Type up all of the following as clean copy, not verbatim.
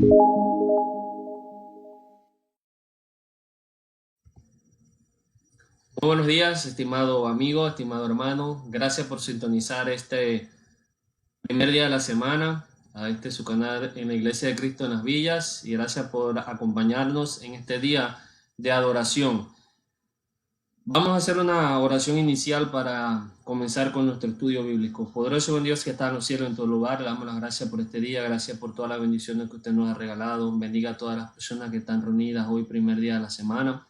Muy buenos días, estimado amigo, estimado hermano. Gracias por sintonizar este primer día de la semana a su canal en la Iglesia de Cristo en las Villas, y gracias por acompañarnos en este día de adoración. Vamos a hacer una oración inicial para comenzar con nuestro estudio bíblico. Poderoso buen Dios que está en los cielos, en todo lugar, le damos las gracias por este día, gracias por todas las bendiciones que usted nos ha regalado. Bendiga a todas las personas que están reunidas hoy, primer día de la semana,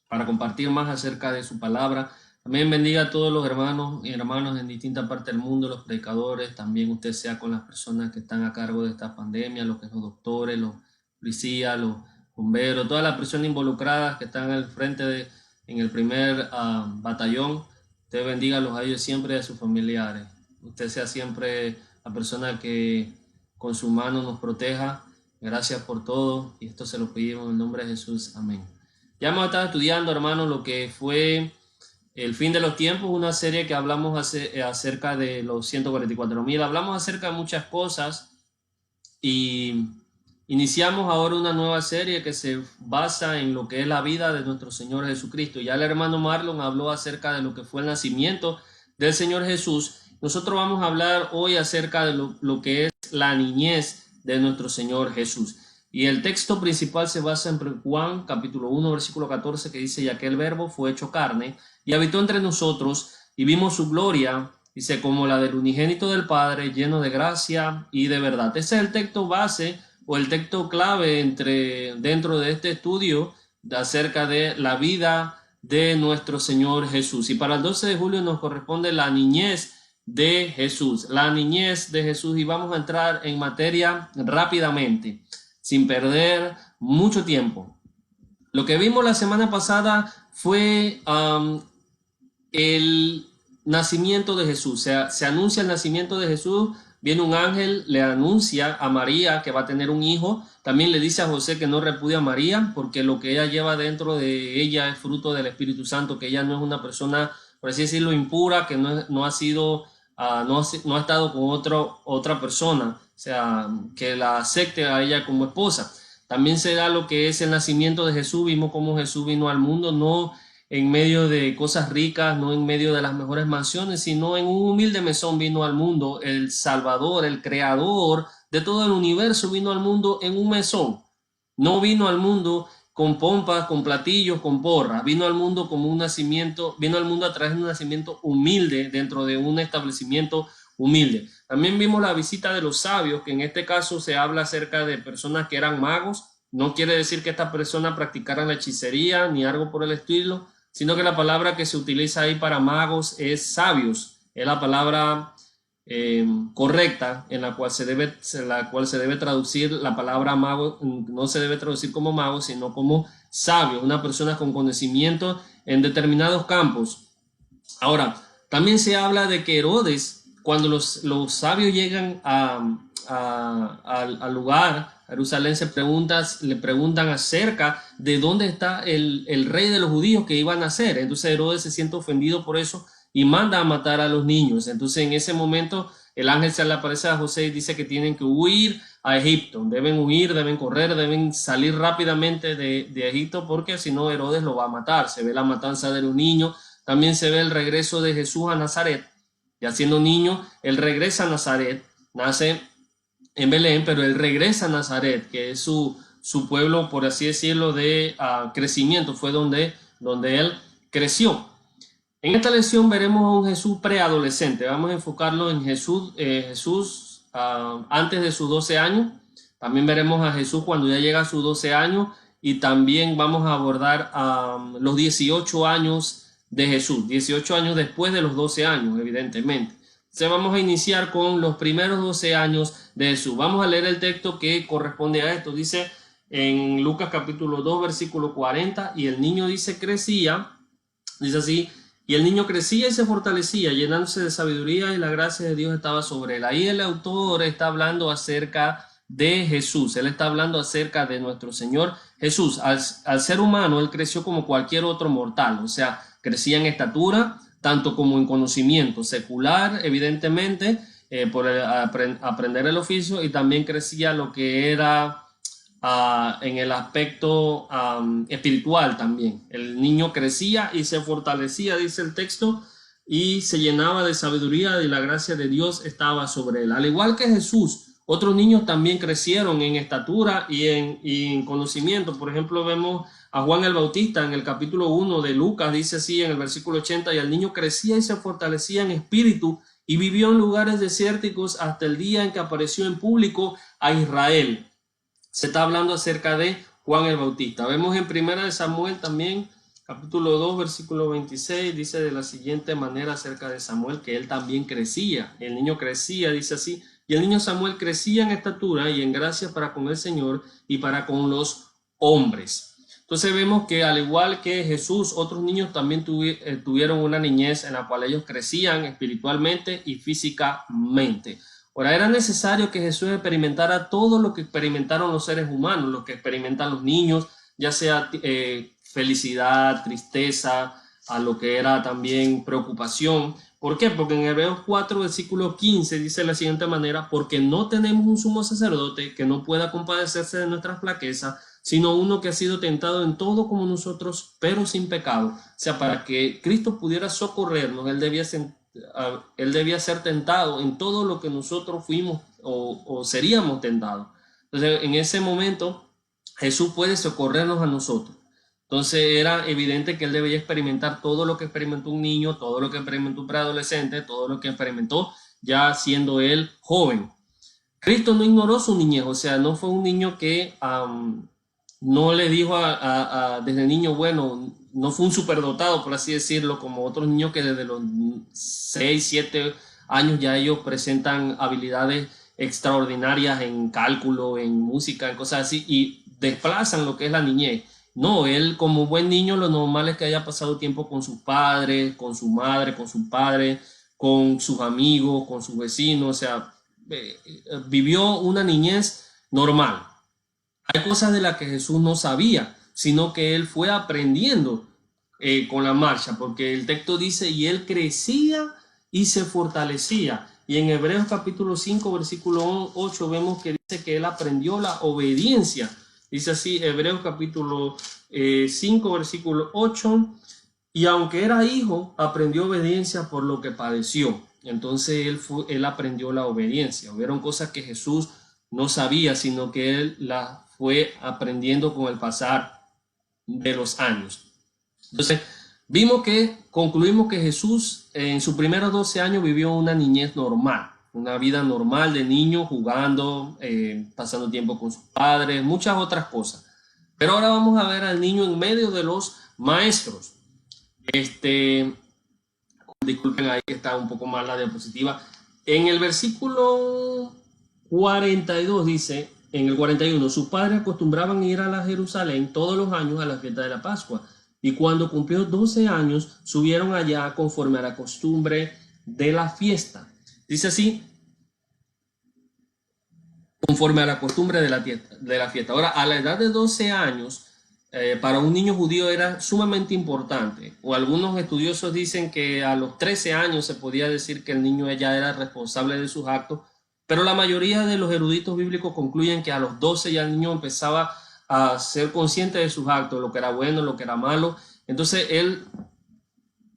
para compartir más acerca de su palabra. También bendiga a todos los hermanos y hermanas en distintas partes del mundo, los predicadores. También usted sea con las personas que están a cargo de esta pandemia, los doctores, los policías, los bomberos, todas las personas involucradas que están al frente en el primer batallón. Usted bendígalos a ellos siempre y a sus familiares. Usted sea siempre la persona que con su mano nos proteja. Gracias por todo, y esto se lo pedimos en el nombre de Jesús. Amén. Ya hemos estado estudiando, hermanos, lo que fue el fin de los tiempos, una serie que hablamos acerca de los 144,000. Hablamos acerca de muchas cosas y iniciamos ahora una nueva serie que se basa en lo que es la vida de nuestro Señor Jesucristo. Ya el hermano Marlon habló acerca de lo que fue el nacimiento del Señor Jesús. Nosotros vamos a hablar hoy acerca de lo que es la niñez de nuestro Señor Jesús. Y el texto principal se basa en Juan capítulo 1 versículo 14, que dice: y aquel verbo fue hecho carne y habitó entre nosotros, y vimos su gloria, dice, como la del unigénito del Padre, lleno de gracia y de verdad. Ese es el texto base o el texto clave dentro de este estudio acerca de la vida de nuestro Señor Jesús. Y para el 12 de julio nos corresponde la niñez de Jesús, la niñez de Jesús, y vamos a entrar en materia rápidamente, sin perder mucho tiempo. Lo que vimos la semana pasada fue el nacimiento de Jesús. Se anuncia el nacimiento de Jesús. Viene un ángel, le anuncia a María que va a tener un hijo. También le dice a José que no repudie a María, porque lo que ella lleva dentro de ella es fruto del Espíritu Santo, que ella no es una persona, por así decirlo, impura, que no ha estado con otra persona, o sea, que la acepte a ella como esposa. También se da lo que es el nacimiento de Jesús. Vimos cómo Jesús vino al mundo, no en medio de cosas ricas, no en medio de las mejores mansiones, sino en un humilde mesón vino al mundo. El Salvador, el Creador de todo el universo, vino al mundo en un mesón. No vino al mundo con pompas, con platillos, con porras. Vino al mundo como un nacimiento, vino al mundo a través de un nacimiento humilde dentro de un establecimiento humilde. También vimos la visita de los sabios, que en este caso se habla acerca de personas que eran magos. No quiere decir que estas personas practicaran la hechicería ni algo por el estilo, sino que la palabra que se utiliza ahí para magos es sabios. Es la palabra correcta en la cual se debe traducir la palabra mago. No se debe traducir como mago, sino como sabio, una persona con conocimiento en determinados campos. Ahora, también se habla de que Herodes, cuando los sabios llegan al lugar, a Jerusalén, le preguntan acerca de dónde está el rey de los judíos que iban a nacer. Entonces Herodes se siente ofendido por eso y manda a matar a los niños. Entonces en ese momento el ángel se le aparece a José y dice que tienen que huir a Egipto. Deben huir, deben correr, deben salir rápidamente de Egipto, porque si no Herodes lo va a matar. Se ve la matanza de los niños. También se ve el regreso de Jesús a Nazaret. Ya siendo niño, él regresa a Nazaret, nace en Belén, pero él regresa a Nazaret, que es su pueblo, por así decirlo, de crecimiento. Fue donde él creció. En esta lección veremos a un Jesús preadolescente. Vamos a enfocarlo en Jesús antes de sus 12 años. También veremos a Jesús cuando ya llega a sus 12 años. Y también vamos a abordar los 18 años de Jesús. 18 años después de los 12 años, evidentemente. Entonces vamos a iniciar con los primeros 12 años de Jesús. Vamos a leer el texto que corresponde a esto. Dice en Lucas capítulo 2, versículo 40. Y el niño crecía, dice así: y el niño crecía y se fortalecía, llenándose de sabiduría, y la gracia de Dios estaba sobre él. Ahí el autor está hablando acerca de Jesús. Él está hablando acerca de nuestro Señor Jesús. Al ser humano, él creció como cualquier otro mortal. O sea, crecía en estatura, tanto como en conocimiento secular, evidentemente, por aprender el oficio, y también crecía lo que era en el aspecto espiritual también. El niño crecía y se fortalecía, dice el texto, y se llenaba de sabiduría y la gracia de Dios estaba sobre él. Al igual que Jesús, otros niños también crecieron en estatura y en conocimiento. Por ejemplo, vemos a Juan el Bautista en el capítulo 1 de Lucas, dice así en el versículo 80, y el niño crecía y se fortalecía en espíritu y vivió en lugares desérticos hasta el día en que apareció en público a Israel. Se está hablando acerca de Juan el Bautista. Vemos en Primera de Samuel también, capítulo 2, versículo 26, dice de la siguiente manera acerca de Samuel, que él también crecía. El niño crecía, dice así, y el niño Samuel crecía en estatura y en gracia para con el Señor y para con los hombres. Entonces vemos que al igual que Jesús, otros niños también tuvieron una niñez en la cual ellos crecían espiritualmente y físicamente. Ahora, era necesario que Jesús experimentara todo lo que experimentaron los seres humanos, lo que experimentan los niños, ya sea felicidad, tristeza, a lo que era también preocupación. ¿Por qué? Porque en Hebreos 4, versículo 15 dice de la siguiente manera, porque no tenemos un sumo sacerdote que no pueda compadecerse de nuestras flaquezas, sino uno que ha sido tentado en todo como nosotros, pero sin pecado. O sea, para que Cristo pudiera socorrernos, él debía ser tentado en todo lo que nosotros fuimos o seríamos tentados. Entonces, en ese momento, Jesús puede socorrernos a nosotros. Entonces, era evidente que él debía experimentar todo lo que experimentó un niño, todo lo que experimentó un preadolescente, todo lo que experimentó ya siendo él joven. Cristo no ignoró su niñez, o sea, no fue un niño que no le dijo desde niño, bueno, no fue un superdotado, por así decirlo, como otros niños que desde los 6, 7 años ya ellos presentan habilidades extraordinarias en cálculo, en música, en cosas así, y desplazan lo que es la niñez. No, él como buen niño lo normal es que haya pasado tiempo con sus padres, con su madre, con su padre, con sus amigos, con sus vecinos, o sea, vivió una niñez normal. Hay cosas de las que Jesús no sabía, sino que él fue aprendiendo con la marcha, porque el texto dice, y él crecía y se fortalecía. Y en Hebreos capítulo 5, versículo 8, vemos que dice que él aprendió la obediencia. Dice así, Hebreos capítulo 5, versículo 8, y aunque era hijo, aprendió obediencia por lo que padeció. Entonces él aprendió la obediencia. Hubieron cosas que Jesús no sabía, sino que él las fue aprendiendo con el pasar de los años. Entonces, concluimos que Jesús en sus primeros 12 años vivió una niñez normal, una vida normal de niño, jugando, pasando tiempo con sus padres, muchas otras cosas. Pero ahora vamos a ver al niño en medio de los maestros. Disculpen ahí que está un poco mal la diapositiva. En el versículo 42 dice, en el 41, sus padres acostumbraban ir a la Jerusalén todos los años a la fiesta de la Pascua, y cuando cumplió 12 años subieron allá conforme a la costumbre de la fiesta. Dice así, conforme a la costumbre de la fiesta. Ahora, a la edad de 12 años, para un niño judío era sumamente importante. O algunos estudiosos dicen que a los 13 años se podía decir que el niño ya era responsable de sus actos, pero la mayoría de los eruditos bíblicos concluyen que a los 12 ya el niño empezaba a ser consciente de sus actos, lo que era bueno, lo que era malo. Entonces él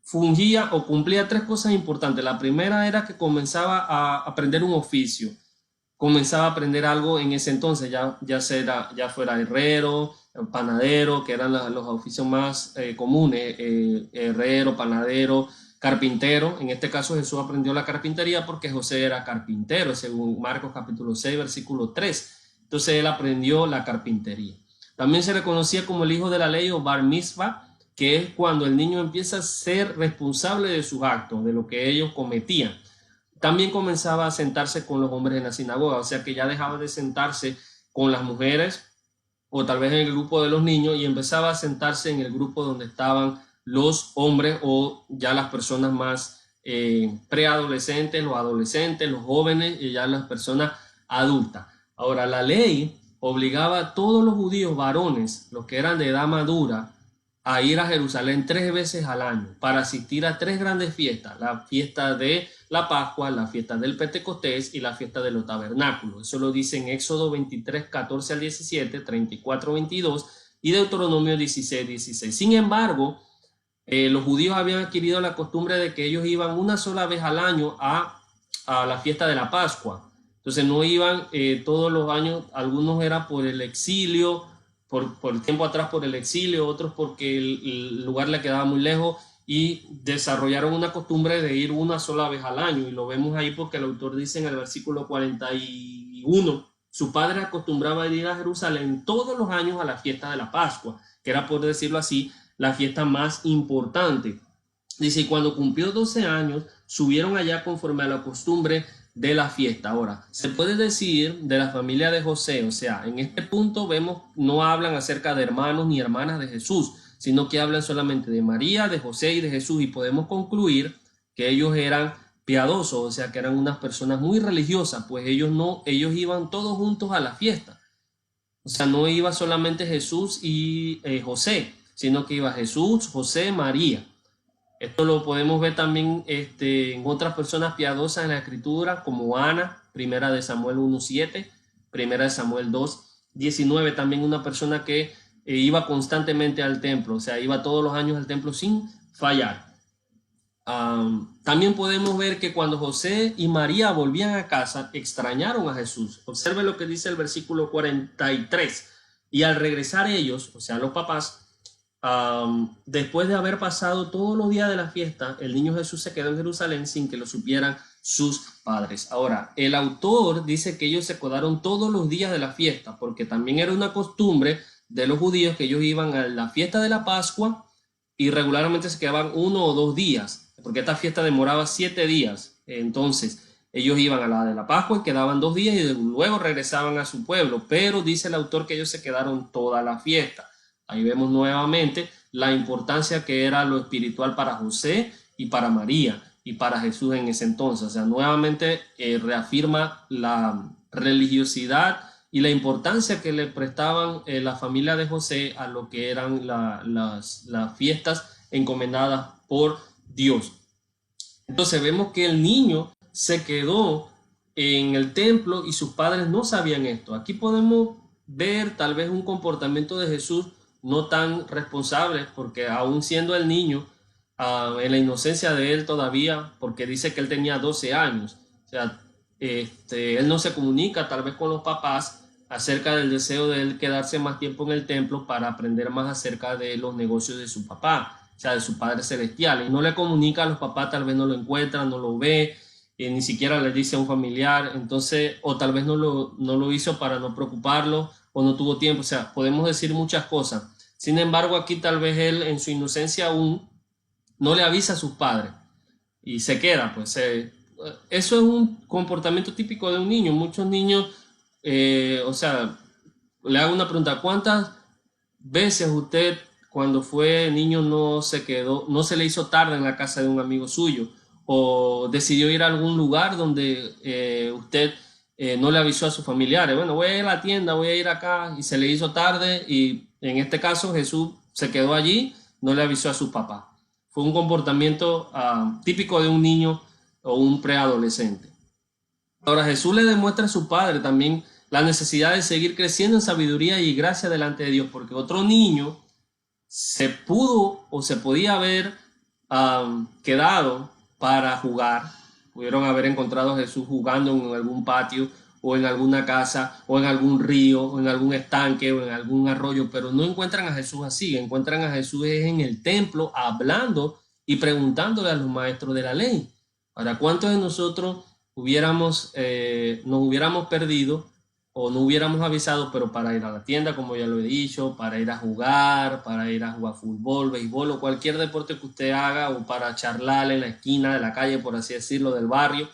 fungía o cumplía 3 cosas importantes. La primera era que comenzaba a aprender un oficio, comenzaba a aprender algo en ese entonces, ya fuera herrero, panadero, que eran los oficios más comunes, herrero, panadero, carpintero. En este caso Jesús aprendió la carpintería porque José era carpintero, según Marcos capítulo 6, versículo 3. Entonces él aprendió la carpintería. También se le conocía como el hijo de la ley o bar mitzvah, que es cuando el niño empieza a ser responsable de sus actos, de lo que ellos cometían. También comenzaba a sentarse con los hombres en la sinagoga, o sea que ya dejaba de sentarse con las mujeres o tal vez en el grupo de los niños y empezaba a sentarse en el grupo donde estaban los hombres o ya las personas más preadolescentes, los adolescentes, los jóvenes y ya las personas adultas. Ahora, la ley obligaba a todos los judíos varones, los que eran de edad madura, a ir a Jerusalén 3 veces al año para asistir a 3 grandes fiestas: la fiesta de la Pascua, la fiesta del Pentecostés y la fiesta de los tabernáculos. Eso lo dice en Éxodo 23, 14 al 17, 34, 22 y Deuteronomio 16, 16. Sin embargo, los judíos habían adquirido la costumbre de que ellos iban una sola vez al año a la fiesta de la Pascua. Entonces no iban todos los años. Algunos era por el exilio, por tiempo atrás por el exilio, otros porque el lugar le quedaba muy lejos, y desarrollaron una costumbre de ir una sola vez al año. Y lo vemos ahí porque el autor dice en el versículo 41, su padre acostumbraba a ir a Jerusalén todos los años a la fiesta de la Pascua, que era, por decirlo así, la fiesta más importante. Dice, y cuando cumplió 12 años, subieron allá conforme a la costumbre de la fiesta. Ahora, se puede decir de la familia de José, o sea, en este punto vemos, no hablan acerca de hermanos ni hermanas de Jesús, sino que hablan solamente de María, de José y de Jesús, y podemos concluir que ellos eran piadosos, o sea, que eran unas personas muy religiosas, pues ellos iban todos juntos a la fiesta. O sea, no iba solamente Jesús y José, sino que iba Jesús, José, María. Esto lo podemos ver también en otras personas piadosas en la Escritura, como Ana, primera de Samuel 1:7, primera de Samuel 2:19, también una persona que iba constantemente al templo, o sea, iba todos los años al templo sin fallar. También podemos ver que cuando José y María volvían a casa, extrañaron a Jesús. Observe lo que dice el versículo 43. Y al regresar ellos, o sea, los papás, después de haber pasado todos los días de la fiesta, el niño Jesús se quedó en Jerusalén sin que lo supieran sus padres. Ahora, el autor dice que ellos se quedaron todos los días de la fiesta, porque también era una costumbre de los judíos que ellos iban a la fiesta de la Pascua y regularmente se quedaban 1 o 2 días, porque esta fiesta demoraba 7 días. Entonces, ellos iban a la de la Pascua y quedaban 2 días y luego regresaban a su pueblo, pero dice el autor que ellos se quedaron toda la fiesta. Ahí vemos nuevamente la importancia que era lo espiritual para José y para María y para Jesús en ese entonces. O sea, nuevamente reafirma la religiosidad y la importancia que le prestaban la familia de José a lo que eran las fiestas encomendadas por Dios. Entonces vemos que el niño se quedó en el templo y sus padres no sabían esto. Aquí podemos ver tal vez un comportamiento de Jesús no tan responsable, porque aún siendo el niño, en la inocencia de él todavía, porque dice que él tenía 12 años, o sea, él no se comunica tal vez con los papás acerca del deseo de él quedarse más tiempo en el templo para aprender más acerca de los negocios de su papá, o sea, de su Padre Celestial, y no le comunica a los papás, tal vez no lo encuentra, no lo ve, ni siquiera le dice a un familiar, entonces, o tal vez no lo hizo para no preocuparlo, o no tuvo tiempo, o sea, podemos decir muchas cosas. Sin embargo, aquí tal vez él en su inocencia aún no le avisa a sus padres y se queda, pues eso es un comportamiento típico de un niño. Muchos niños, o sea, le hago una pregunta: ¿cuántas veces usted cuando fue niño no se le hizo tarde en la casa de un amigo suyo, o decidió ir a algún lugar donde usted no le avisó a sus familiares? Bueno, voy a ir a la tienda, voy a ir acá, y se le hizo tarde, y en este caso Jesús se quedó allí, no le avisó a su papá. Fue un comportamiento típico de un niño o un preadolescente. Ahora, Jesús le demuestra a su padre también la necesidad de seguir creciendo en sabiduría y gracia delante de Dios, porque otro niño se pudo o se podía haber quedado para jugar. Pudieron haber encontrado a Jesús jugando en algún patio o en alguna casa o en algún río o en algún estanque o en algún arroyo, pero no encuentran a Jesús así. Encuentran a Jesús en el templo hablando y preguntándole a los maestros de la ley. Ahora, ¿cuántos de nosotros nos hubiéramos perdido o no hubiéramos avisado, pero para ir a la tienda, como ya lo he dicho, para ir a jugar fútbol, béisbol o cualquier deporte que usted haga, o para charlar en la esquina de la calle, por así decirlo, del barrio?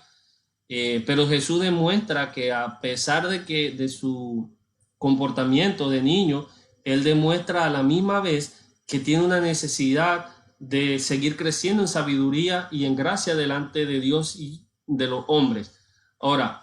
Pero Jesús demuestra que a pesar de su comportamiento de niño, él demuestra a la misma vez que tiene una necesidad de seguir creciendo en sabiduría y en gracia delante de Dios y de los hombres. Ahora,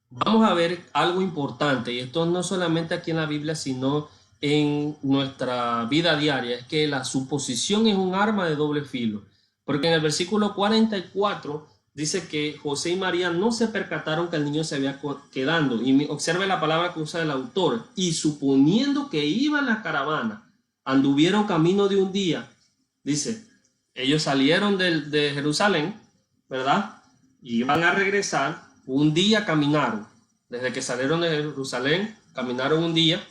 vamos a ver algo importante, y esto no solamente aquí en la Biblia, sino en nuestra vida diaria es que la suposición es un arma de doble filo, porque en el versículo 44 dice que José y María no se percataron que el niño se había quedando, y observe la palabra que usa el autor, y suponiendo que iba en la caravana, anduvieron camino de un día, dice, ellos salieron de Jerusalén, ¿verdad? Y iban a regresar, un día caminaron, desde que salieron de Jerusalén, caminaron un día.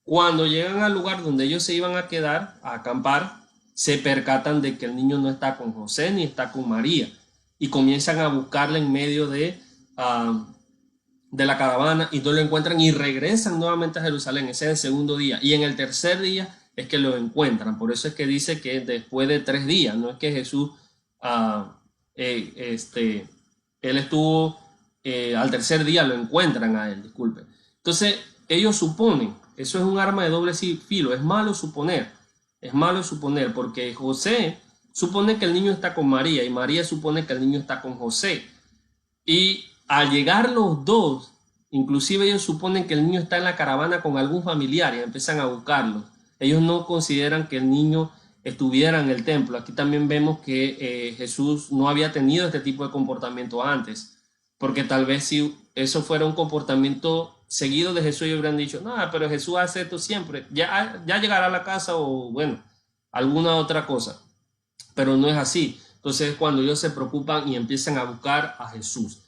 Cuando llegan al lugar donde ellos se iban a quedar, a acampar, se percatan de que el niño no está con José ni está con María y comienzan a buscarle en medio de la caravana y no lo encuentran y regresan nuevamente a Jerusalén. Ese es el segundo día y en el tercer día es que lo encuentran. Por eso es que dice que después de 3 días, no es que Jesús él estuvo al tercer día lo encuentran a él, disculpe. Entonces ellos suponen, eso es un arma de doble filo, es malo suponer porque José supone que el niño está con María y María supone que el niño está con José, y al llegar los dos, inclusive ellos suponen que el niño está en la caravana con algún familiar y empiezan a buscarlo. Ellos no consideran que el niño estuviera en el templo. Aquí también vemos que Jesús no había tenido este tipo de comportamiento antes, porque tal vez si eso fuera un comportamiento seguido de Jesús, ellos hubieran dicho, no, pero Jesús hace esto siempre, ya llegará a la casa o bueno, alguna otra cosa, pero no es así. Entonces cuando ellos se preocupan y empiezan a buscar a Jesús.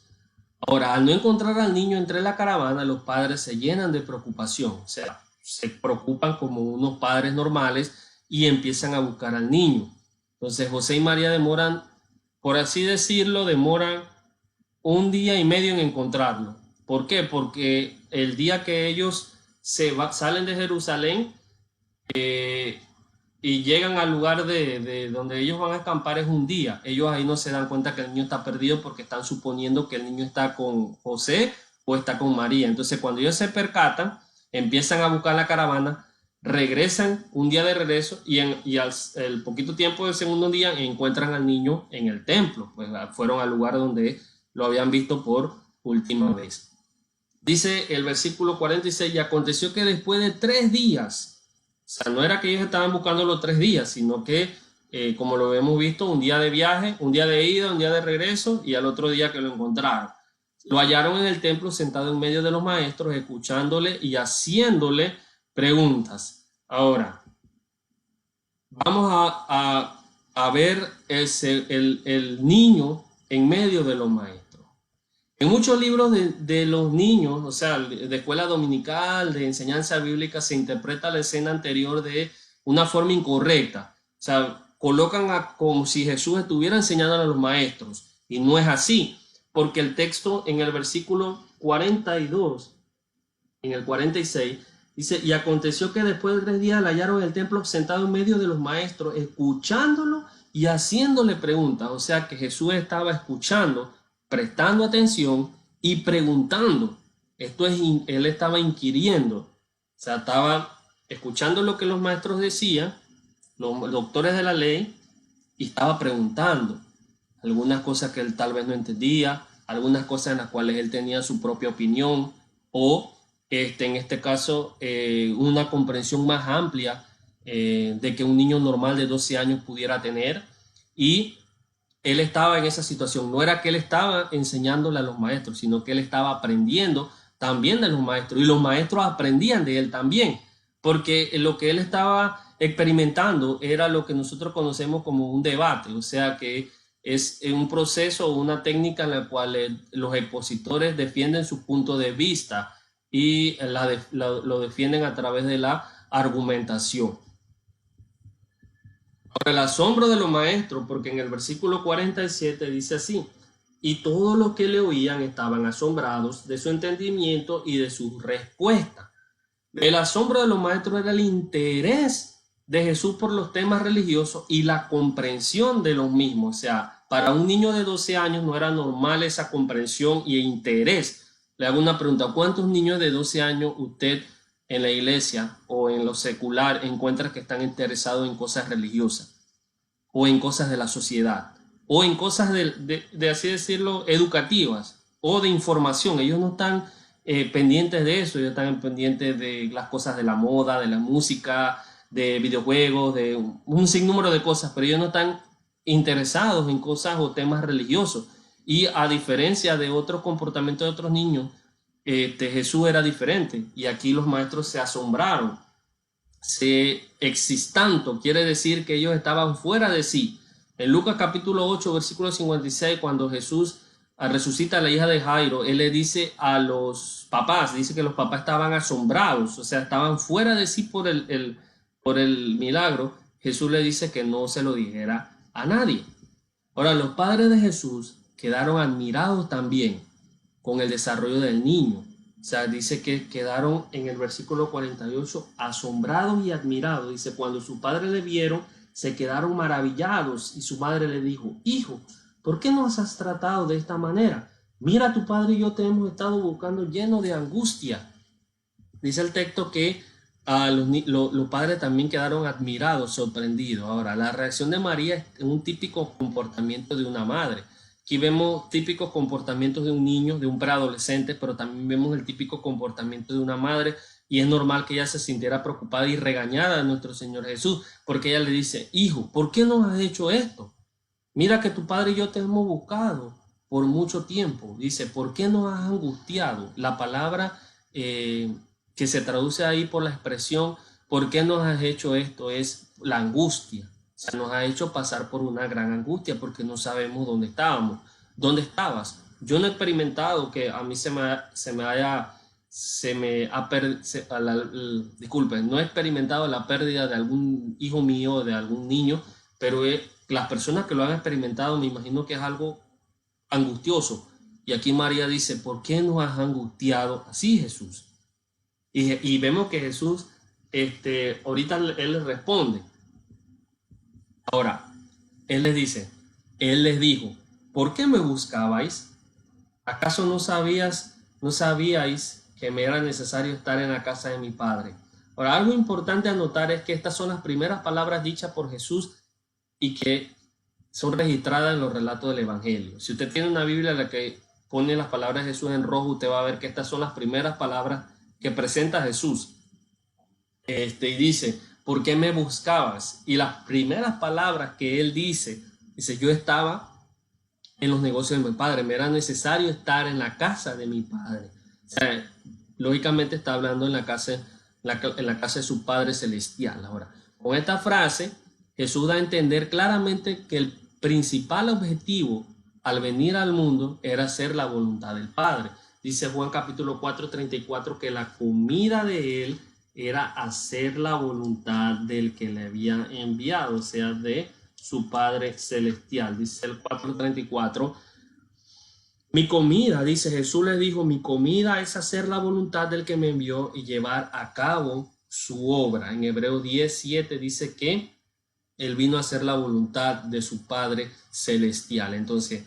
Ahora, al no encontrar al niño entre la caravana, los padres se llenan de preocupación, o sea, se preocupan como unos padres normales y empiezan a buscar al niño. Entonces José y María demoran, por así decirlo, demoran 1 día y medio en encontrarlo. ¿Por qué? Porque el día que ellos salen de Jerusalén y llegan al lugar de donde ellos van a acampar es un día. Ellos ahí no se dan cuenta que el niño está perdido porque están suponiendo que el niño está con José o está con María. Entonces cuando ellos se percatan, empiezan a buscar la caravana, regresan un día de regreso y al el poquito tiempo del segundo día encuentran al niño en el templo. Pues fueron al lugar donde lo habían visto por última vez. Dice el versículo 46, y aconteció que después de 3 días, o sea, no era que ellos estaban buscando los 3 días, sino que, como lo hemos visto, un día de viaje, un día de ida, un día de regreso, y al otro día que lo encontraron. Lo hallaron en el templo sentado en medio de los maestros, escuchándole y haciéndole preguntas. Ahora, vamos a ver el niño en medio de los maestros. En muchos libros de los niños, o sea, de escuela dominical, de enseñanza bíblica, se interpreta la escena anterior de una forma incorrecta. O sea, colocan como si Jesús estuviera enseñando a los maestros. Y no es así, porque el texto en el versículo 42, en el 46, dice, y aconteció que después de 3 días le hallaron en el templo sentado en medio de los maestros, escuchándolo y haciéndole preguntas. O sea, que Jesús estaba escuchando, prestando atención y preguntando. Esto es, él estaba inquiriendo, o sea, estaba escuchando lo que los maestros decían, los doctores de la ley, y estaba preguntando algunas cosas que él tal vez no entendía, algunas cosas en las cuales él tenía su propia opinión o en este caso una comprensión más amplia de que un niño normal de 12 años pudiera tener. Y él estaba en esa situación. No era que él estaba enseñándole a los maestros, sino que él estaba aprendiendo también de los maestros. Y los maestros aprendían de él también, porque lo que él estaba experimentando era lo que nosotros conocemos como un debate. O sea que es un proceso o una técnica en la cual los expositores defienden su punto de vista y lo defienden a través de la argumentación. Ahora, el asombro de los maestros, porque en el versículo 47 dice así, y todos los que le oían estaban asombrados de su entendimiento y de su respuesta. El asombro de los maestros era el interés de Jesús por los temas religiosos y la comprensión de los mismos. O sea, para un niño de 12 años no era normal esa comprensión y interés. Le hago una pregunta, ¿cuántos niños de 12 años usted en la iglesia o en lo secular encuentra que están interesados en cosas religiosas o en cosas de la sociedad o en cosas de así decirlo educativas o de información? Ellos no están pendientes de eso, ellos estaban pendientes de las cosas de la moda, de la música, de videojuegos, de un sinnúmero de cosas, pero ellos no están interesados en cosas o temas religiosos. Y a diferencia de otros comportamientos de otros niños, Jesús era diferente. Y aquí los maestros se asombraron. Se existanto quiere decir que ellos estaban fuera de sí. En Lucas capítulo 8, versículo 56, cuando Jesús resucita a la hija de Jairo, él le dice a los papás, dice que los papás estaban asombrados, o sea, estaban fuera de sí por el milagro. Jesús le dice que no se lo dijera a nadie. Ahora, los padres de Jesús quedaron admirados también con el desarrollo del niño. O sea, dice que quedaron en el versículo 48 asombrados y admirados. Dice, cuando su padre le vieron, se quedaron maravillados y su madre le dijo, hijo, ¿por qué nos has tratado de esta manera? Mira, tu padre y yo te hemos estado buscando lleno de angustia. Dice el texto que los padres también quedaron admirados, sorprendidos. Ahora, la reacción de María es un típico comportamiento de una madre. Aquí vemos típicos comportamientos de un niño, de un preadolescente, pero también vemos el típico comportamiento de una madre, y es normal que ella se sintiera preocupada y regañada de nuestro Señor Jesús, porque ella le dice, hijo, ¿por qué nos has hecho esto? Mira que tu padre y yo te hemos buscado por mucho tiempo. Dice, ¿por qué nos has angustiado? La palabra que se traduce ahí por la expresión, ¿por qué nos has hecho esto? Es la angustia. O sea, nos ha hecho pasar por una gran angustia porque no sabemos dónde estábamos. ¿Dónde estabas? Yo no he experimentado que a mí disculpen, no he experimentado la pérdida de algún hijo mío o de algún niño, pero las personas que lo han experimentado me imagino que es algo angustioso. Y aquí María dice, ¿por qué nos has angustiado así, Jesús? Y vemos que Jesús, ahorita él les responde. Ahora, él les dijo, ¿por qué me buscabais? ¿Acaso no sabíais que me era necesario estar en la casa de mi padre? Ahora, algo importante a notar es que estas son las primeras palabras dichas por Jesús y que son registradas en los relatos del Evangelio. Si usted tiene una Biblia en la que pone las palabras de Jesús en rojo, usted va a ver que estas son las primeras palabras que presenta Jesús. Y dice, ¿por qué me buscabas? Y las primeras palabras que él dice, yo estaba en los negocios de mi padre, me era necesario estar en la casa de mi padre. O sea, lógicamente está hablando en la casa de su Padre Celestial. Ahora, con esta frase, Jesús da a entender claramente que el principal objetivo al venir al mundo era hacer la voluntad del Padre. Dice Juan capítulo 4:34 que la comida de él era hacer la voluntad del que le había enviado, o sea, de su Padre Celestial. Dice el 4:34, mi comida, dice Jesús les dijo, mi comida es hacer la voluntad del que me envió y llevar a cabo su obra. En Hebreos 10:7 dice que él vino a hacer la voluntad de su Padre Celestial. Entonces,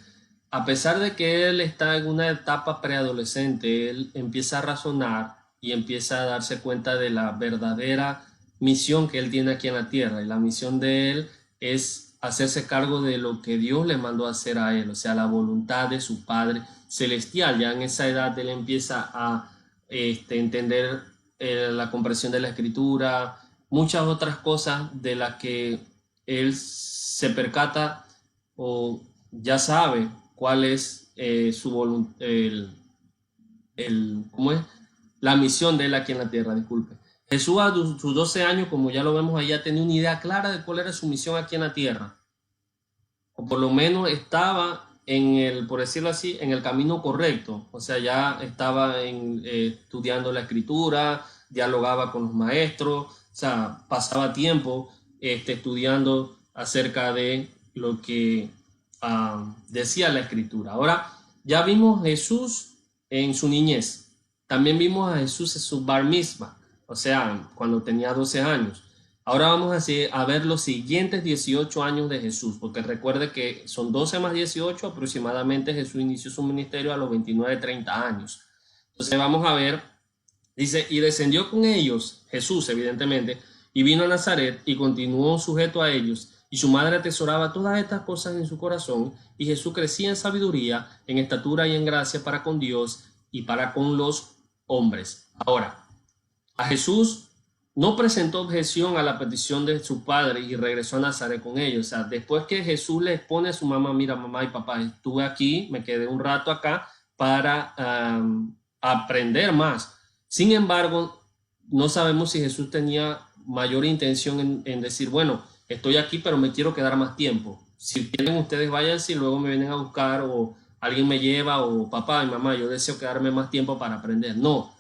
a pesar de que él está en una etapa preadolescente, él empieza a razonar y empieza a darse cuenta de la verdadera misión que él tiene aquí en la tierra. Y la misión de él es hacerse cargo de lo que Dios le mandó a hacer a él, o sea, la voluntad de su Padre Celestial. Ya en esa edad él empieza a entender la comprensión de la Escritura, muchas otras cosas de las que él se percata o ya sabe cuál es su voluntad, ¿cómo es? La misión de él aquí en la tierra, disculpe. Jesús a sus 12 años, como ya lo vemos allá, tenía una idea clara de cuál era su misión aquí en la tierra. O por lo menos estaba por decirlo así, en el camino correcto. O sea, ya estaba estudiando la Escritura, dialogaba con los maestros, o sea, pasaba tiempo estudiando acerca de lo que decía la Escritura. Ahora, ya vimos a Jesús en su niñez. También vimos a Jesús en su bar mitzvah, o sea, cuando tenía 12 años. Ahora vamos a ver los siguientes 18 años de Jesús, porque recuerde que son 12 más 18, aproximadamente Jesús inició su ministerio a los 29, 30 años. Entonces vamos a ver, dice, y descendió con ellos, Jesús evidentemente, y vino a Nazaret y continuó sujeto a ellos, y su madre atesoraba todas estas cosas en su corazón, y Jesús crecía en sabiduría, en estatura y en gracia para con Dios y para con los hombres. Ahora, a Jesús no presentó objeción a la petición de su padre y regresó a Nazaret con ellos. O sea, después que Jesús le expone a su mamá, mira, mamá y papá, estuve aquí, me quedé un rato acá para aprender más. Sin embargo, no sabemos si Jesús tenía mayor intención en decir, bueno, estoy aquí, pero me quiero quedar más tiempo. Si quieren, ustedes váyanse y luego me vienen a buscar, o alguien me lleva, o papá y mamá, yo deseo quedarme más tiempo para aprender. No,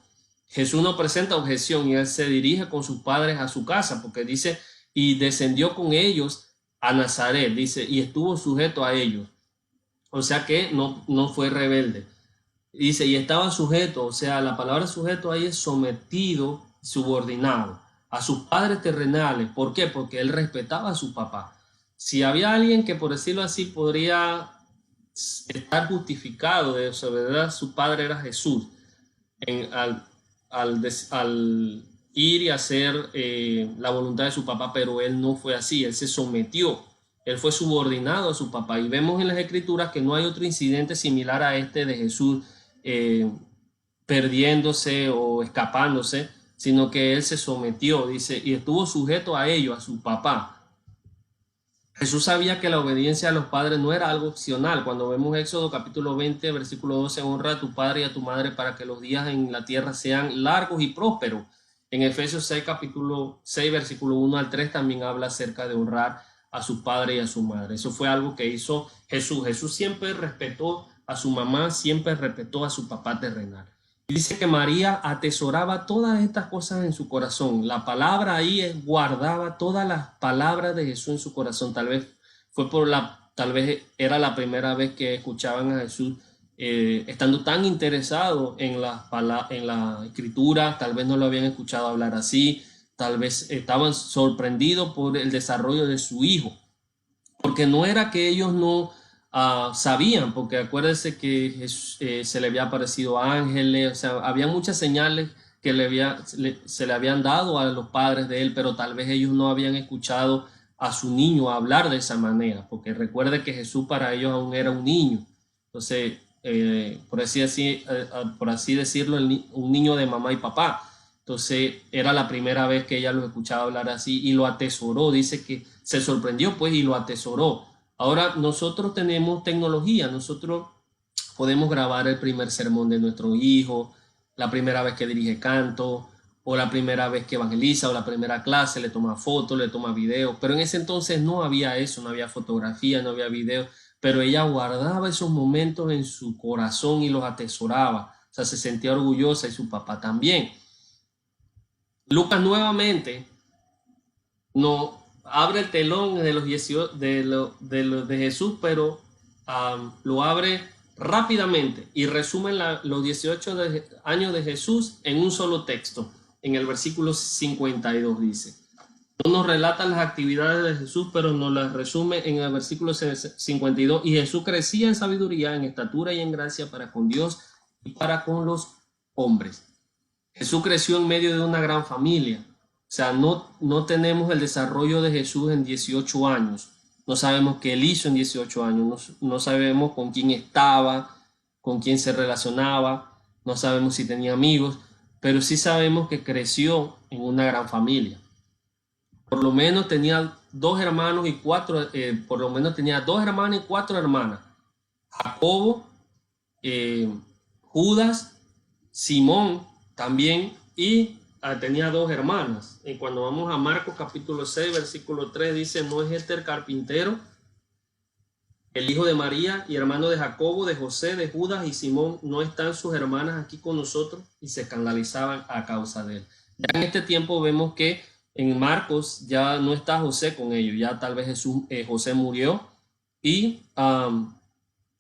Jesús no presenta objeción y él se dirige con sus padres a su casa, porque dice, y descendió con ellos a Nazaret, dice, y estuvo sujeto a ellos. O sea que no fue rebelde. Dice, y estaba sujeto, o sea, la palabra sujeto ahí es sometido, subordinado a sus padres terrenales. ¿Por qué? Porque él respetaba a su papá. Si había alguien que, por decirlo así, podría estar justificado de desobedecer a su padre, era Jesús, al ir y hacer la voluntad de su papá, pero él no fue así, él se sometió, él fue subordinado a su papá. Y vemos en las escrituras que no hay otro incidente similar a este de Jesús perdiéndose o escapándose, sino que él se sometió, dice, y estuvo sujeto a ello, a su papá. Jesús sabía que la obediencia a los padres no era algo opcional. Cuando vemos Éxodo capítulo 20, versículo 12, honra a tu padre y a tu madre para que los días en la tierra sean largos y prósperos. En Efesios 6, capítulo 6, versículo 1 al 3 también habla acerca de honrar a su padre y a su madre. Eso fue algo que hizo Jesús. Jesús siempre respetó a su mamá, siempre respetó a su papá terrenal. Y dice que María atesoraba todas estas cosas en su corazón. La palabra ahí es guardaba todas las palabras de Jesús en su corazón. Tal vez era la primera vez que escuchaban a Jesús estando tan interesado en la escritura. Tal vez no lo habían escuchado hablar así. Tal vez estaban sorprendidos por el desarrollo de su hijo. Porque no era que ellos no sabían, porque acuérdense que Jesús, se le había aparecido ángeles, o sea, había muchas señales que se le habían dado a los padres de él, pero tal vez ellos no habían escuchado a su niño hablar de esa manera, porque recuerde que Jesús para ellos aún era un niño. Entonces, por así decirlo, un niño de mamá y papá. Entonces era la primera vez que ella lo escuchaba hablar así y lo atesoró. Dice que se sorprendió pues y lo atesoró. Ahora nosotros tenemos tecnología, nosotros podemos grabar el primer sermón de nuestro hijo, la primera vez que dirige canto, o la primera vez que evangeliza, o la primera clase, le toma fotos, le toma videos. Pero en ese entonces no había eso, no había fotografía, no había video, pero ella guardaba esos momentos en su corazón y los atesoraba. O sea, se sentía orgullosa y su papá también. Lucas nuevamente no abre el telón de los 18 de Jesús, pero lo abre rápidamente y resume los 18 años de Jesús en un solo texto. En el versículo 52 dice, no nos relata las actividades de Jesús, pero nos las resume en el versículo 52. Y Jesús crecía en sabiduría, en estatura y en gracia para con Dios y para con los hombres. Jesús creció en medio de una gran familia. O sea, no tenemos el desarrollo de Jesús en 18 años. No sabemos qué él hizo en 18 años. No sabemos con quién estaba, con quién se relacionaba. No sabemos si tenía amigos. Pero sí sabemos que creció en una gran familia. Por lo menos tenía dos hermanos y cuatro hermanas. Jacobo, Judas, Simón también, y tenía dos hermanas. Y cuando vamos a Marcos capítulo 6, versículo 3, dice, ¿no es este el carpintero, el hijo de María y hermano de Jacobo, de José, de Judas y Simón? ¿No están sus hermanas aquí con nosotros? Y se escandalizaban a causa de él. Ya en este tiempo vemos que en Marcos ya no está José con ellos, ya tal vez José murió, y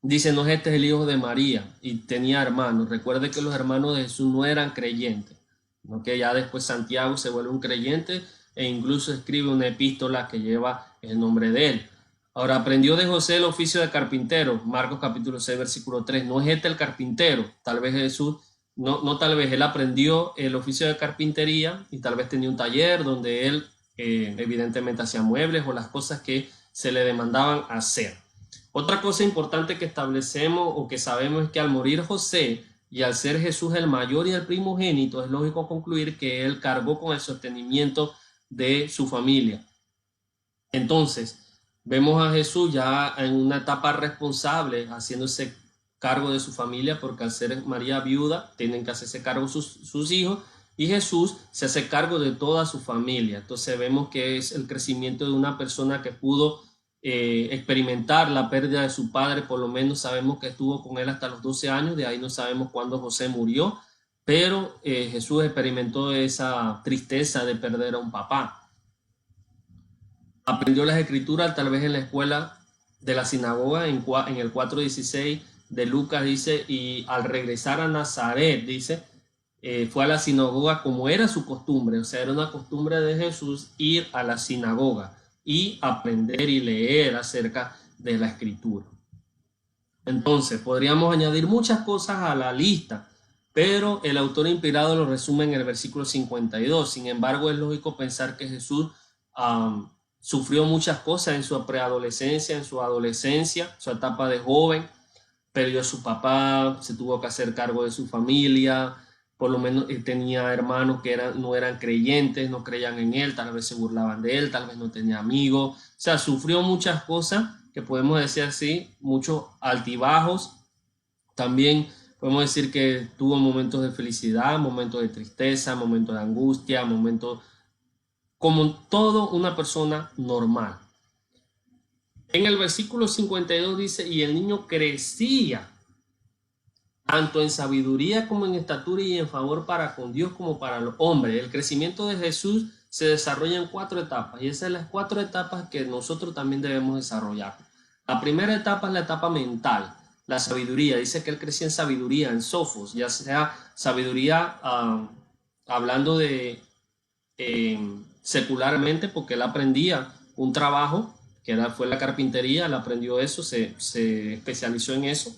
dice, no, este es el hijo de María, y tenía hermanos. Recuerde que los hermanos de Jesús no eran creyentes, ¿no? Que ya después Santiago se vuelve un creyente e incluso escribe una epístola que lleva el nombre de él. Ahora, aprendió de José el oficio de carpintero, Marcos capítulo 6, versículo 3. No es este el carpintero, tal vez Jesús, tal vez él aprendió el oficio de carpintería y tal vez tenía un taller donde él evidentemente hacía muebles o las cosas que se le demandaban hacer. Otra cosa importante que establecemos o que sabemos es que al morir José, Y al ser Jesús el mayor y el primogénito, es lógico concluir que él cargó con el sostenimiento de su familia. Entonces, vemos a Jesús ya en una etapa responsable, haciéndose cargo de su familia, porque al ser María viuda, tienen que hacerse cargo sus hijos, y Jesús se hace cargo de toda su familia. Entonces vemos que es el crecimiento de una persona que pudo experimentar la pérdida de su padre. Por lo menos sabemos que estuvo con él hasta los 12 años, de ahí no sabemos cuándo José murió, pero Jesús experimentó esa tristeza de perder a un papá. Aprendió las escrituras tal vez en la escuela de la sinagoga, en el 4:16 de Lucas dice, y al regresar a Nazaret, dice, fue a la sinagoga como era su costumbre. O sea, era una costumbre de Jesús ir a la sinagoga y aprender y leer acerca de la escritura. Entonces, podríamos añadir muchas cosas a la lista, pero el autor inspirado lo resume en el versículo 52. Sin embargo, es lógico pensar que Jesús sufrió muchas cosas en su preadolescencia, en su adolescencia, su etapa de joven. Perdió a su papá, se tuvo que hacer cargo de su familia, por lo menos tenía hermanos que no eran creyentes, no creían en él, tal vez se burlaban de él, tal vez no tenía amigos. O sea, sufrió muchas cosas, que podemos decir así, muchos altibajos. También podemos decir que tuvo momentos de felicidad, momentos de tristeza, momentos de angustia, momentos como todo una persona normal. En el versículo 52 dice, y el niño crecía tanto en sabiduría como en estatura y en favor para con Dios como para los hombres. El crecimiento de Jesús se desarrolla en 4 etapas, y esas son las 4 etapas que nosotros también debemos desarrollar. La primera etapa es la etapa mental, la sabiduría. Dice que él crecía en sabiduría, en sofos, ya sea sabiduría hablando de secularmente, porque él aprendía un trabajo que fue la carpintería, él aprendió eso, se especializó en eso.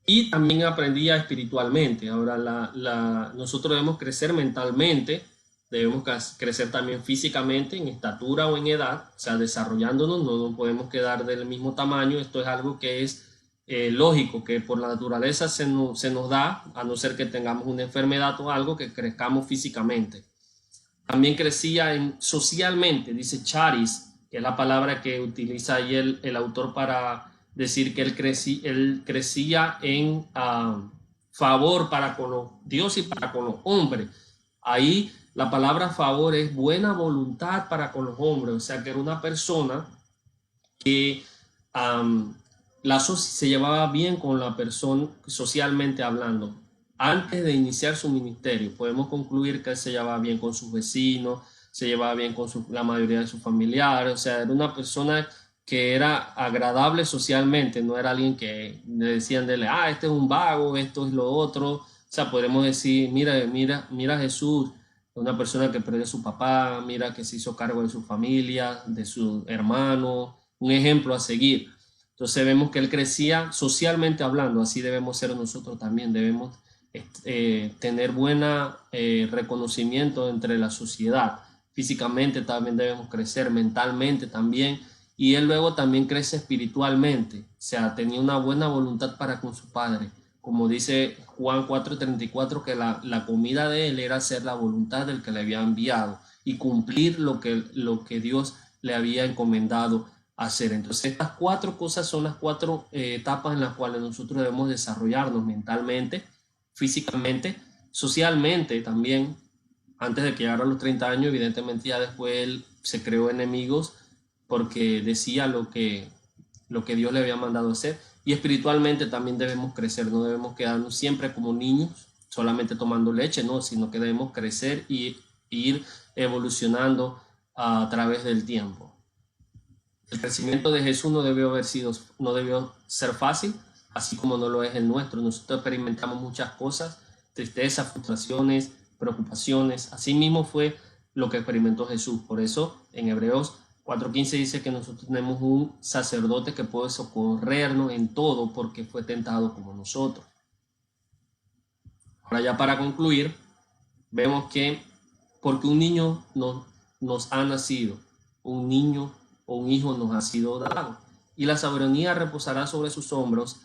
Y también aprendía espiritualmente. Ahora, nosotros debemos crecer mentalmente, debemos crecer también físicamente, en estatura o en edad, o sea, desarrollándonos, no nos podemos quedar del mismo tamaño. Esto es algo que es lógico, que por la naturaleza se nos da, a no ser que tengamos una enfermedad o algo, que crezcamos físicamente. También crecía socialmente, dice charis, que es la palabra que utiliza ahí el autor para decir que él crecía en favor para con los Dios y para con los hombres. Ahí la palabra favor es buena voluntad para con los hombres, o sea que era una persona que se llevaba bien con la persona socialmente hablando. Antes de iniciar su ministerio, podemos concluir que él se llevaba bien con sus vecinos, se llevaba bien con la mayoría de sus familiares, o sea, era una persona que era agradable socialmente, no era alguien que le decían este es un vago, esto es lo otro. O sea, podemos decir, mira Jesús, una persona que perdió a su papá, mira que se hizo cargo de su familia, de su hermano, un ejemplo a seguir. Entonces vemos que él crecía socialmente hablando, así debemos ser nosotros también, debemos tener buen reconocimiento entre la sociedad. Físicamente también debemos crecer, mentalmente también, y él luego también crece espiritualmente, o sea, tenía una buena voluntad para con su padre, como dice Juan 4:34, que la comida de él era hacer la voluntad del que le había enviado y cumplir lo que Dios le había encomendado hacer. Entonces estas 4 cosas son las 4 etapas en las cuales nosotros debemos desarrollarnos mentalmente, físicamente, socialmente también. Antes de que llegara a los 30 años, evidentemente ya después él se creó enemigos porque decía lo que Dios le había mandado hacer. Y espiritualmente también debemos crecer, no debemos quedarnos siempre como niños, solamente tomando leche, no, sino que debemos crecer y ir evolucionando a través del tiempo. El crecimiento de Jesús no debió ser fácil, así como no lo es el nuestro. Nosotros experimentamos muchas cosas, tristezas, frustraciones, preocupaciones. Así mismo fue lo que experimentó Jesús. Por eso en Hebreos 4:15 dice que nosotros tenemos un sacerdote que puede socorrernos en todo porque fue tentado como nosotros. Ahora ya para concluir, vemos que porque un niño nos ha nacido, un niño o un hijo nos ha sido dado, y la soberanía reposará sobre sus hombros,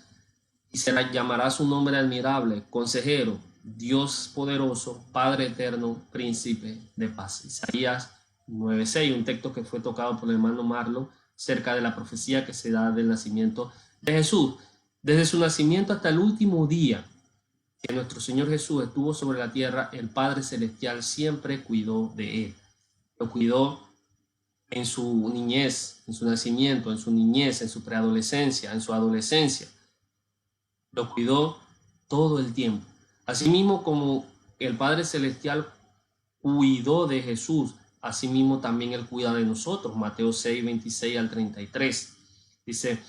y llamará su nombre admirable, consejero, Dios poderoso, Padre eterno, príncipe de paz. Isaías 9:6, un texto que fue tocado por el hermano Marlon cerca de la profecía que se da del nacimiento de Jesús. Desde su nacimiento hasta el último día que nuestro Señor Jesús estuvo sobre la tierra, el Padre Celestial siempre cuidó de él. Lo cuidó en su niñez, en su nacimiento, en su niñez, en su preadolescencia, en su adolescencia. Lo cuidó todo el tiempo. Asimismo como el Padre Celestial cuidó de Jesús, asimismo también Él cuida de nosotros. Mateo 6, 26 al 33. Dice,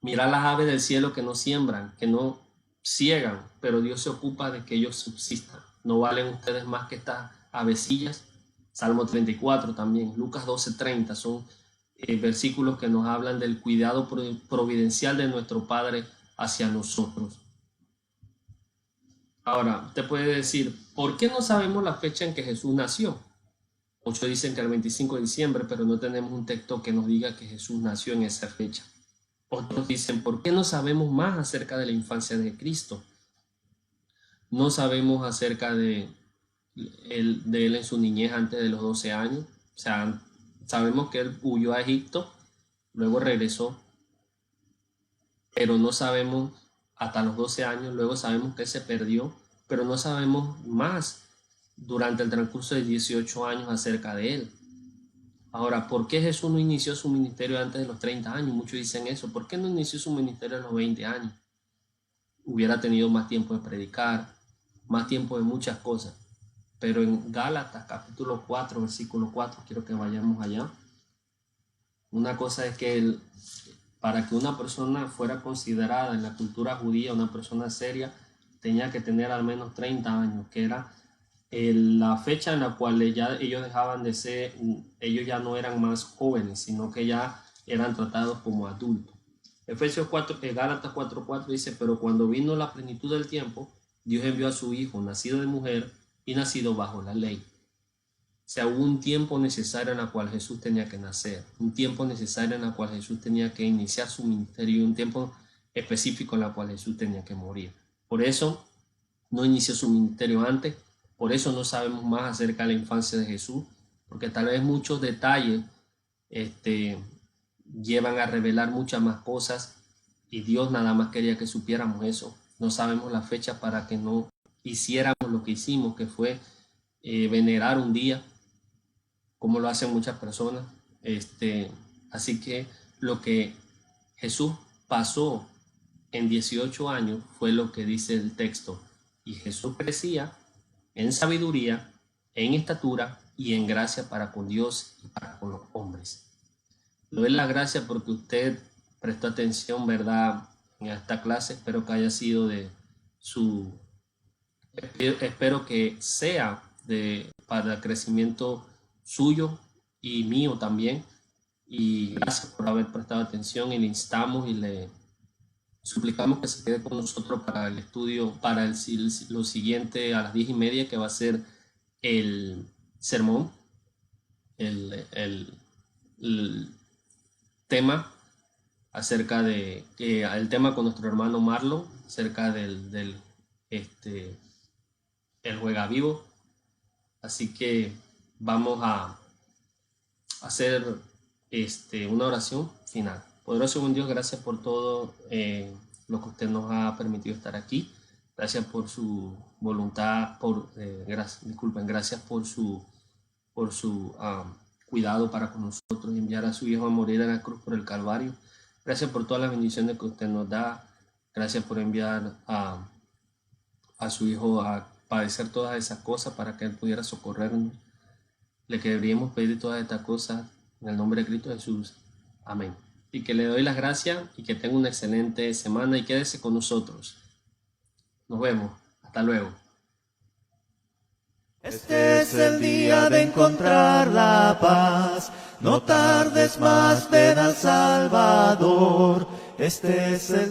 mirad las aves del cielo que no siembran, que no ciegan, pero Dios se ocupa de que ellos subsistan. ¿No valen ustedes más que estas avecillas? Salmo 34 también, Lucas 12:30 son versículos que nos hablan del cuidado providencial de nuestro Padre hacia nosotros. Ahora, usted puede decir, ¿por qué no sabemos la fecha en que Jesús nació? Muchos dicen que el 25 de diciembre, pero no tenemos un texto que nos diga que Jesús nació en esa fecha. Otros dicen, ¿por qué no sabemos más acerca de la infancia de Cristo? No sabemos acerca de él en su niñez antes de los 12 años. O sea, sabemos que él huyó a Egipto, luego regresó, pero no sabemos hasta los 12 años, luego sabemos que él se perdió, pero no sabemos más durante el transcurso de 18 años acerca de él. Ahora, ¿por qué Jesús no inició su ministerio antes de los 30 años? Muchos dicen eso. ¿Por qué no inició su ministerio a los 20 años? Hubiera tenido más tiempo de predicar, más tiempo de muchas cosas. Pero en Gálatas capítulo 4, versículo 4, quiero que vayamos allá. Una cosa es que para que una persona fuera considerada en la cultura judía una persona seria, tenía que tener al menos 30 años, que era la fecha en la cual ellos dejaban de ser, ellos ya no eran más jóvenes, sino que ya eran tratados como adultos. Gálatas 4:4 dice, pero cuando vino la plenitud del tiempo, Dios envió a su Hijo, nacido de mujer y nacido bajo la ley. O sea, hubo un tiempo necesario en el cual Jesús tenía que nacer, un tiempo necesario en el cual Jesús tenía que iniciar su ministerio y un tiempo específico en el cual Jesús tenía que morir. Por eso no inició su ministerio antes. Por eso no sabemos más acerca de la infancia de Jesús, porque tal vez muchos detalles llevan a revelar muchas más cosas y Dios nada más quería que supiéramos eso. No sabemos la fecha para que no hiciéramos lo que hicimos, que fue venerar un día, como lo hacen muchas personas. Así que lo que Jesús pasó en 18 años fue lo que dice el texto. Y Jesús crecía en sabiduría, en estatura y en gracia para con Dios y para con los hombres. Le doy la gracia porque usted prestó atención, ¿verdad?, en esta clase. Espero que haya sido espero que sea para el crecimiento suyo y mío también. Y gracias por haber prestado atención y le instamos y le suplicamos que se quede con nosotros para el estudio, para lo siguiente a las 10:30, que va a ser el sermón, el tema acerca de el tema con nuestro hermano Marlon acerca del el juega vivo. Así que vamos a hacer una oración final. Poderoso buen Dios, gracias por todo lo que usted nos ha permitido estar aquí. Gracias por su voluntad, gracias por su cuidado para con nosotros, enviar a su Hijo a morir en la cruz por el Calvario. Gracias por todas las bendiciones que usted nos da. Gracias por enviar a su Hijo a padecer todas esas cosas para que Él pudiera socorrernos. Le queríamos pedir todas estas cosas en el nombre de Cristo Jesús. Amén. Y que le doy las gracias y que tenga una excelente semana y quédese con nosotros. Nos vemos. Hasta luego. Este es el día de encontrar la paz. No tardes más, ven al Salvador. Este es el